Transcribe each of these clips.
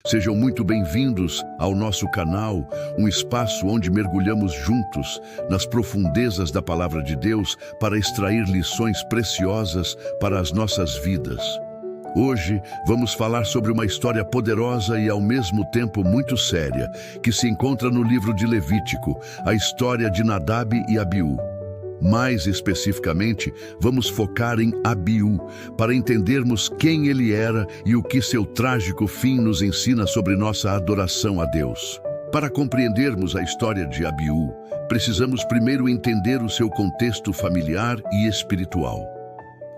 Sejam muito bem-vindos ao nosso canal, um espaço onde mergulhamos juntos nas profundezas da Palavra de Deus para extrair lições preciosas para as nossas vidas. Hoje vamos falar sobre uma história poderosa e ao mesmo tempo muito séria, que se encontra no livro de Levítico, a história de Nadab e Abiú. Mais especificamente, vamos focar em Abiú, para entendermos quem ele era e o que seu trágico fim nos ensina sobre nossa adoração a Deus. Para compreendermos a história de Abiú, precisamos primeiro entender o seu contexto familiar e espiritual.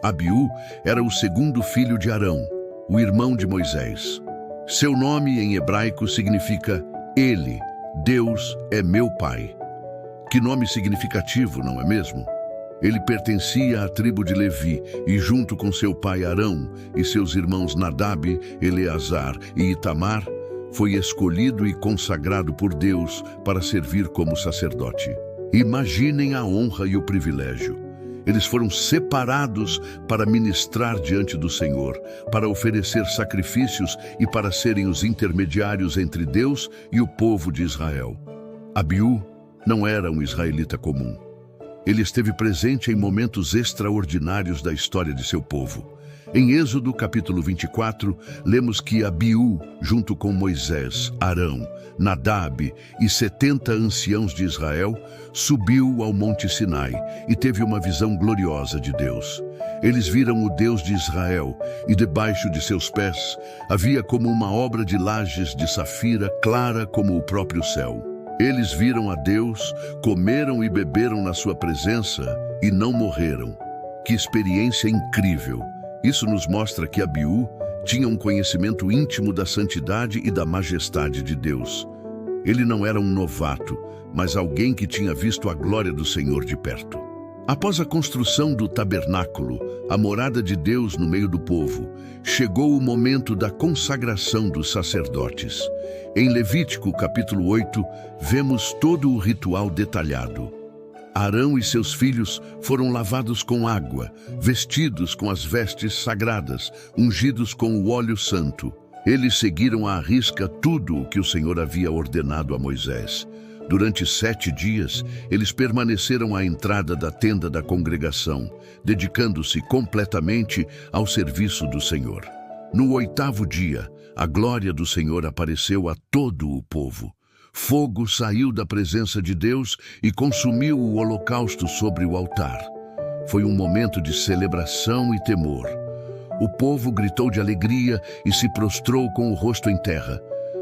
Abiú era o segundo filho de Arão, o irmão de Moisés. Seu nome em hebraico significa Ele, Deus é meu pai. Que nome significativo, não é mesmo? Ele pertencia à tribo de Levi e, junto com seu pai Arão e seus irmãos Nadab, Eleazar e Itamar, foi escolhido e consagrado por Deus para servir como sacerdote. Imaginem a honra e o privilégio. Eles foram separados para ministrar diante do Senhor, para oferecer sacrifícios e para serem os intermediários entre Deus e o povo de Israel. Abiú não era um israelita comum. Ele esteve presente em momentos extraordinários da história de seu povo. Em Êxodo capítulo 24, lemos que Abiú, junto com Moisés, Arão, Nadab e 70 anciãos de Israel, subiu ao Monte Sinai e teve uma visão gloriosa de Deus. Eles viram o Deus de Israel e debaixo de seus pés havia como uma obra de lajes de safira clara como o próprio céu. Eles viram a Deus, comeram e beberam na sua presença e não morreram. Que experiência incrível! Isso nos mostra que Abiú tinha um conhecimento íntimo da santidade e da majestade de Deus. Ele não era um novato, mas alguém que tinha visto a glória do Senhor de perto. Após a construção do tabernáculo, a morada de Deus no meio do povo, chegou o momento da consagração dos sacerdotes. Em Levítico capítulo 8, vemos todo o ritual detalhado. Arão e seus filhos foram lavados com água, vestidos com as vestes sagradas, ungidos com o óleo santo. Eles seguiram à risca tudo o que o Senhor havia ordenado a Moisés. Durante 7 dias, eles permaneceram à entrada da tenda da congregação, dedicando-se completamente ao serviço do Senhor. No 8º dia, a glória do Senhor apareceu a todo o povo. Fogo saiu da presença de Deus e consumiu o holocausto sobre o altar. Foi um momento de celebração e temor. O povo gritou de alegria e se prostrou com o rosto em terra.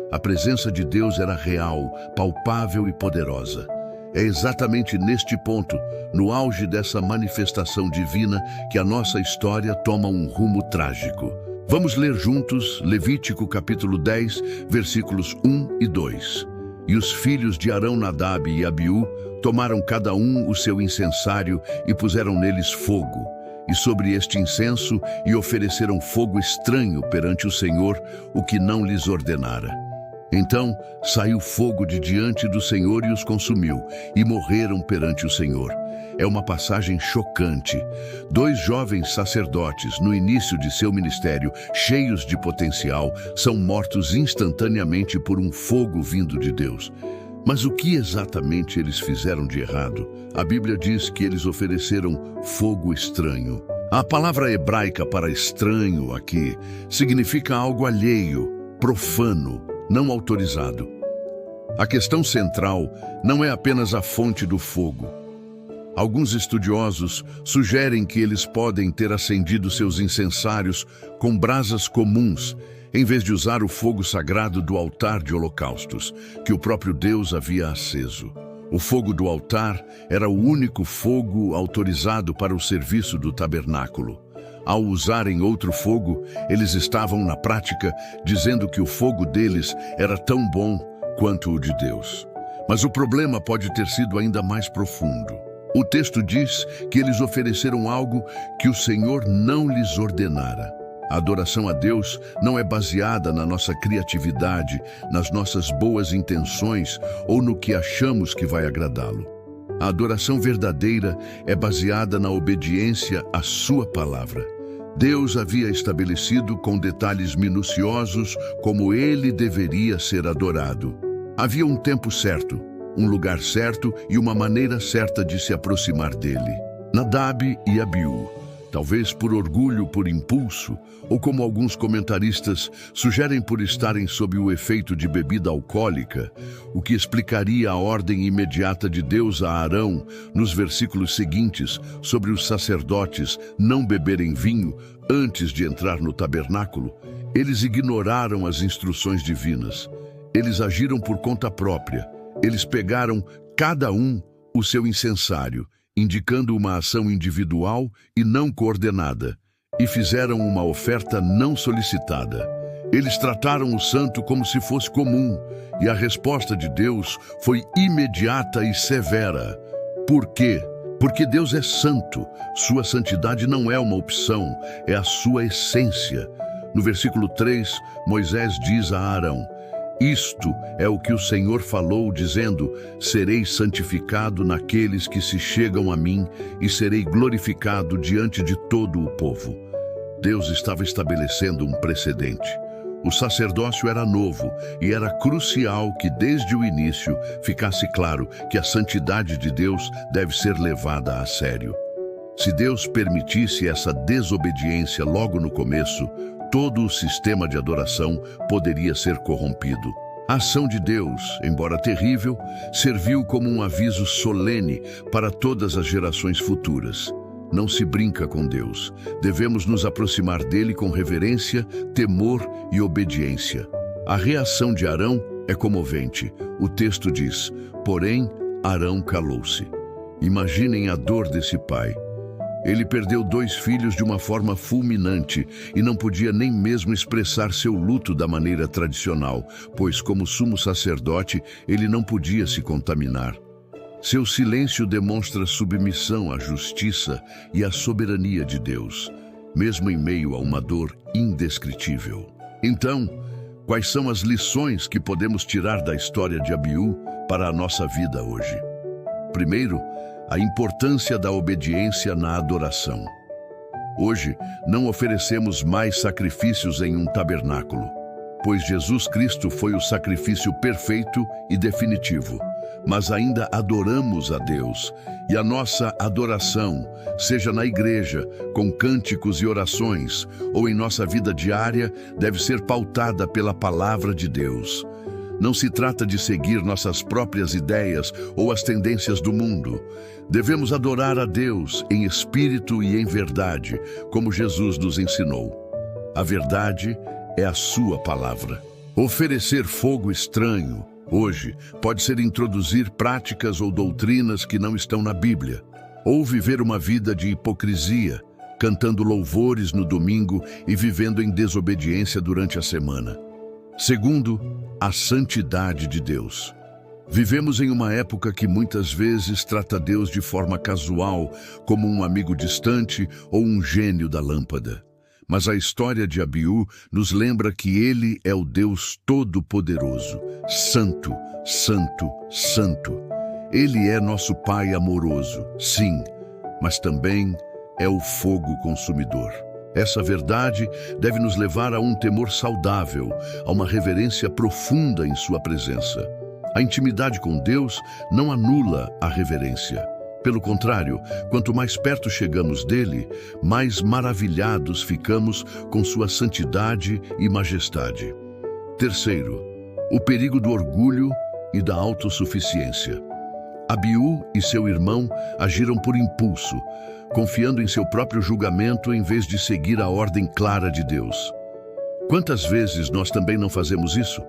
A presença de Deus era real, palpável e poderosa. É exatamente neste ponto, no auge dessa manifestação divina, que a nossa história toma um rumo trágico. Vamos ler juntos Levítico capítulo 10, versículos 1 e 2. E os filhos de Arão, Nadab e Abiú tomaram cada um o seu incensário e puseram neles fogo, e sobre este incenso e ofereceram fogo estranho perante o Senhor, o que não lhes ordenara. Então saiu fogo de diante do Senhor e os consumiu, e morreram perante o Senhor. É uma passagem chocante. 2 jovens sacerdotes, no início de seu ministério, cheios de potencial, são mortos instantaneamente por um fogo vindo de Deus. Mas o que exatamente eles fizeram de errado? A Bíblia diz que eles ofereceram fogo estranho. A palavra hebraica para estranho aqui significa algo alheio, profano, não autorizado. A questão central não é apenas a fonte do fogo. Alguns estudiosos sugerem que eles podem ter acendido seus incensários com brasas comuns, em vez de usar o fogo sagrado do altar de holocaustos, que o próprio Deus havia aceso. O fogo do altar era o único fogo autorizado para o serviço do tabernáculo. Ao usarem outro fogo, eles estavam, na prática, dizendo que o fogo deles era tão bom quanto o de Deus. Mas o problema pode ter sido ainda mais profundo. O texto diz que eles ofereceram algo que o Senhor não lhes ordenara. A adoração a Deus não é baseada na nossa criatividade, nas nossas boas intenções ou no que achamos que vai agradá-lo. A adoração verdadeira é baseada na obediência à sua palavra. Deus havia estabelecido com detalhes minuciosos como ele deveria ser adorado. Havia um tempo certo, um lugar certo e uma maneira certa de se aproximar dele. Nadab e Abiú, talvez por orgulho, por impulso, ou como alguns comentaristas sugerem por estarem sob o efeito de bebida alcoólica, o que explicaria a ordem imediata de Deus a Arão nos versículos seguintes sobre os sacerdotes não beberem vinho antes de entrar no tabernáculo. Eles ignoraram as instruções divinas. Eles agiram por conta própria. Eles pegaram, cada um, o seu incensário, indicando uma ação individual e não coordenada, e fizeram uma oferta não solicitada. Eles trataram o santo como se fosse comum, e a resposta de Deus foi imediata e severa. Por quê? Porque Deus é santo. Sua santidade não é uma opção, é a sua essência. No versículo 3, Moisés diz a Arão: isto é o que o Senhor falou, dizendo: serei santificado naqueles que se chegam a mim e serei glorificado diante de todo o povo. Deus estava estabelecendo um precedente. O sacerdócio era novo e era crucial que desde o início ficasse claro que a santidade de Deus deve ser levada a sério. Se Deus permitisse essa desobediência logo no começo, todo o sistema de adoração poderia ser corrompido. A ação de Deus, embora terrível, serviu como um aviso solene para todas as gerações futuras. Não se brinca com Deus. Devemos nos aproximar dele com reverência, temor e obediência. A reação de Arão é comovente. O texto diz: porém, Arão calou-se. Imaginem a dor desse pai. Ele perdeu 2 filhos de uma forma fulminante e não podia nem mesmo expressar seu luto da maneira tradicional, pois, como sumo sacerdote, ele não podia se contaminar. Seu silêncio demonstra submissão à justiça e à soberania de Deus, mesmo em meio a uma dor indescritível. Então, quais são as lições que podemos tirar da história de Abiú para a nossa vida hoje? Primeiro, a importância da obediência na adoração. Hoje, não oferecemos mais sacrifícios em um tabernáculo, pois Jesus Cristo foi o sacrifício perfeito e definitivo, mas ainda adoramos a Deus, e a nossa adoração, seja na igreja, com cânticos e orações, ou em nossa vida diária, deve ser pautada pela palavra de Deus. Não se trata de seguir nossas próprias ideias ou as tendências do mundo. Devemos adorar a Deus em espírito e em verdade, como Jesus nos ensinou. A verdade é a sua palavra. Oferecer fogo estranho, hoje, pode ser introduzir práticas ou doutrinas que não estão na Bíblia, ou viver uma vida de hipocrisia, cantando louvores no domingo e vivendo em desobediência durante a semana. Segundo, a santidade de Deus. Vivemos em uma época que muitas vezes trata Deus de forma casual, como um amigo distante ou um gênio da lâmpada. Mas a história de Abiú nos lembra que ele é o Deus Todo-Poderoso, Santo, Santo, Santo. Ele é nosso Pai amoroso, sim, mas também é o fogo consumidor. Essa verdade deve nos levar a um temor saudável, a uma reverência profunda em sua presença. A intimidade com Deus não anula a reverência. Pelo contrário, quanto mais perto chegamos dele, mais maravilhados ficamos com sua santidade e majestade. Terceiro, o perigo do orgulho e da autossuficiência. Abiú e seu irmão agiram por impulso, confiando em seu próprio julgamento em vez de seguir a ordem clara de Deus. Quantas vezes nós também não fazemos isso?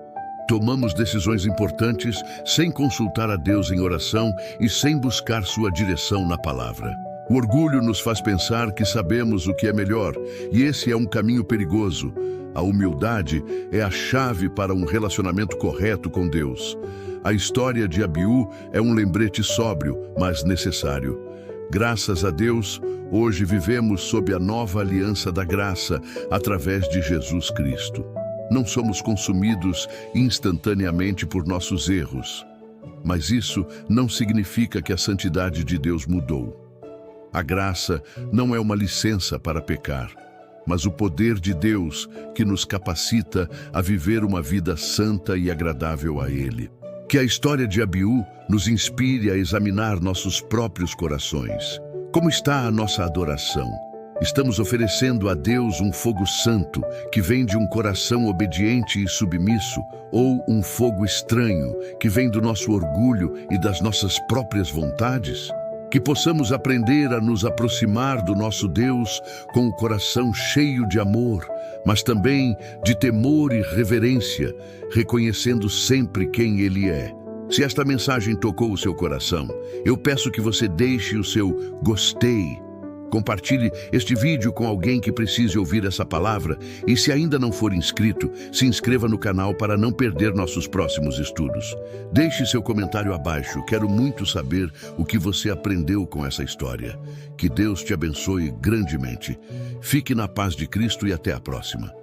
Tomamos decisões importantes sem consultar a Deus em oração e sem buscar sua direção na palavra. O orgulho nos faz pensar que sabemos o que é melhor, e esse é um caminho perigoso. A humildade é a chave para um relacionamento correto com Deus. A história de Abiú é um lembrete sóbrio, mas necessário. Graças a Deus, hoje vivemos sob a nova aliança da graça, através de Jesus Cristo. Não somos consumidos instantaneamente por nossos erros, mas isso não significa que a santidade de Deus mudou. A graça não é uma licença para pecar, mas o poder de Deus que nos capacita a viver uma vida santa e agradável a Ele. Que a história de Abiú nos inspire a examinar nossos próprios corações. Como está a nossa adoração? Estamos oferecendo a Deus um fogo santo que vem de um coração obediente e submisso, ou um fogo estranho que vem do nosso orgulho e das nossas próprias vontades? Que possamos aprender a nos aproximar do nosso Deus com o coração cheio de amor, mas também de temor e reverência, reconhecendo sempre quem Ele é. Se esta mensagem tocou o seu coração, eu peço que você deixe o seu gostei. Compartilhe este vídeo com alguém que precise ouvir essa palavra e, se ainda não for inscrito, se inscreva no canal para não perder nossos próximos estudos. Deixe seu comentário abaixo, quero muito saber o que você aprendeu com essa história. Que Deus te abençoe grandemente. Fique na paz de Cristo e até a próxima.